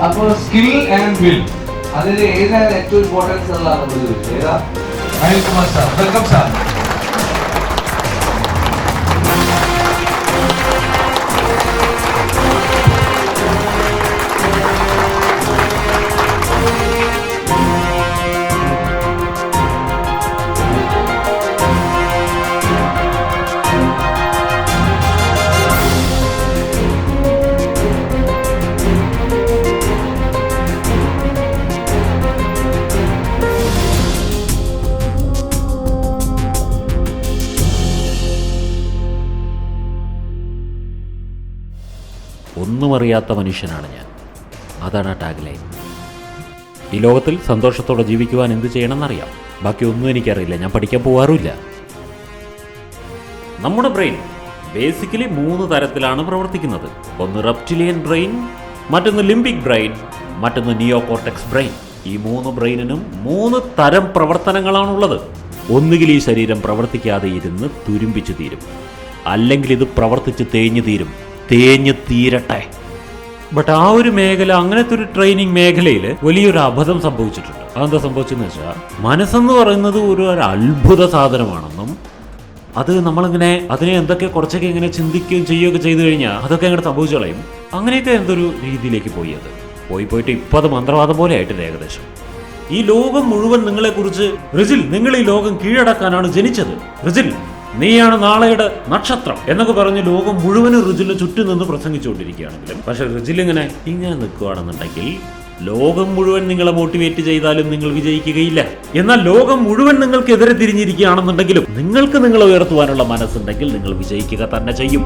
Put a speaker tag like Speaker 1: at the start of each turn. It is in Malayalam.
Speaker 1: അപ്പോൾ സ്കിൽ ആൻഡ് വിൽ അതിൽ ഏതാണ് ഏറ്റവും ഇമ്പോർട്ടൻസ് ഉള്ളതാണ് നമ്മൾ ചോദിച്ചത്. ഏതാ? Anilkumar sir, welcome sir.
Speaker 2: ഒന്നും അറിയാത്ത മനുഷ്യനാണ് ഞാൻ. അതാണ് ആ ടാഗ് ലൈൻ. ഈ ലോകത്തിൽ സന്തോഷത്തോടെ ജീവിക്കുവാൻ എന്ത് ചെയ്യണമെന്നറിയാം. ബാക്കി ഒന്നും എനിക്കറിയില്ല. ഞാൻ പഠിക്കാൻ പോകാറുമില്ല. നമ്മുടെ ബ്രെയിൻ ബേസിക്കലി 3 തരത്തിലാണ് പ്രവർത്തിക്കുന്നത്. ഒന്ന് റെപ്റ്റിലിയൻ ബ്രെയിൻ, മറ്റൊന്ന് ലിംബിക് ബ്രെയിൻ, മറ്റൊന്ന് നിയോ കോർട്ടെക്സ് ബ്രെയിൻ. ഈ 3 ബ്രെയിനിനും 3 തരം പ്രവർത്തനങ്ങളാണുള്ളത്. ഒന്നുകിൽ ഈ ശരീരം പ്രവർത്തിക്കാതെ ഇരുന്ന് തുരുമ്പിച്ച് തീരും, അല്ലെങ്കിൽ ഇത് പ്രവർത്തിച്ച് തേഞ്ഞ് തീരട്ടെ. ബട്ട് ആ ഒരു മേഖല, അങ്ങനത്തെ ഒരു ട്രെയിനിങ് മേഖലയിൽ വലിയൊരു അബദ്ധം സംഭവിച്ചിട്ടുണ്ട്. അതെന്താ സംഭവിച്ചെന്ന് വെച്ചാൽ, മനസ്സെന്ന് പറയുന്നത് ഒരു അത്ഭുത സാധനമാണെന്നും അത് നമ്മളിങ്ങനെ അതിനെ എന്തൊക്കെ കുറച്ചൊക്കെ ഇങ്ങനെ ചിന്തിക്കുകയും ചെയ്യുകയൊക്കെ ചെയ്തു കഴിഞ്ഞാൽ അതൊക്കെ അങ്ങനെ സംഭവിച്ചു കളയും. അങ്ങനെയൊക്കെ എന്തൊരു രീതിയിലേക്ക് പോയി. അത് പോയിട്ട് ഇപ്പം അത് മന്ത്രവാദം പോലെ ആയിട്ടില്ല ഏകദേശം. ഈ ലോകം മുഴുവൻ നിങ്ങളെക്കുറിച്ച്, റിജിൽ നിങ്ങൾ ഈ ലോകം കീഴടക്കാനാണ് ജനിച്ചത്, റിജിൽ നീയാണ് നാളെയുടെ നക്ഷത്രം എന്നൊക്കെ പറഞ്ഞ് ലോകം മുഴുവനും റിജിലിന് ചുറ്റും നിന്ന് പ്രസംഗിച്ചുകൊണ്ടിരിക്കുകയാണെങ്കിലും, പക്ഷെ റിജിൽ ഇങ്ങനെ നിൽക്കുകയാണെന്നുണ്ടെങ്കിൽ ലോകം മുഴുവൻ നിങ്ങളെ മോട്ടിവേറ്റ് ചെയ്താലും നിങ്ങൾ വിജയിക്കുകയില്ല. എന്നാൽ ലോകം മുഴുവൻ നിങ്ങൾക്കെതിരെ തിരിഞ്ഞിരിക്കുകയാണെന്നുണ്ടെങ്കിലും നിങ്ങൾക്ക് നിങ്ങളെ ഉയർത്തുവാനുള്ള മനസ്സുണ്ടെങ്കിൽ നിങ്ങൾ വിജയിക്കുക തന്നെ ചെയ്യും.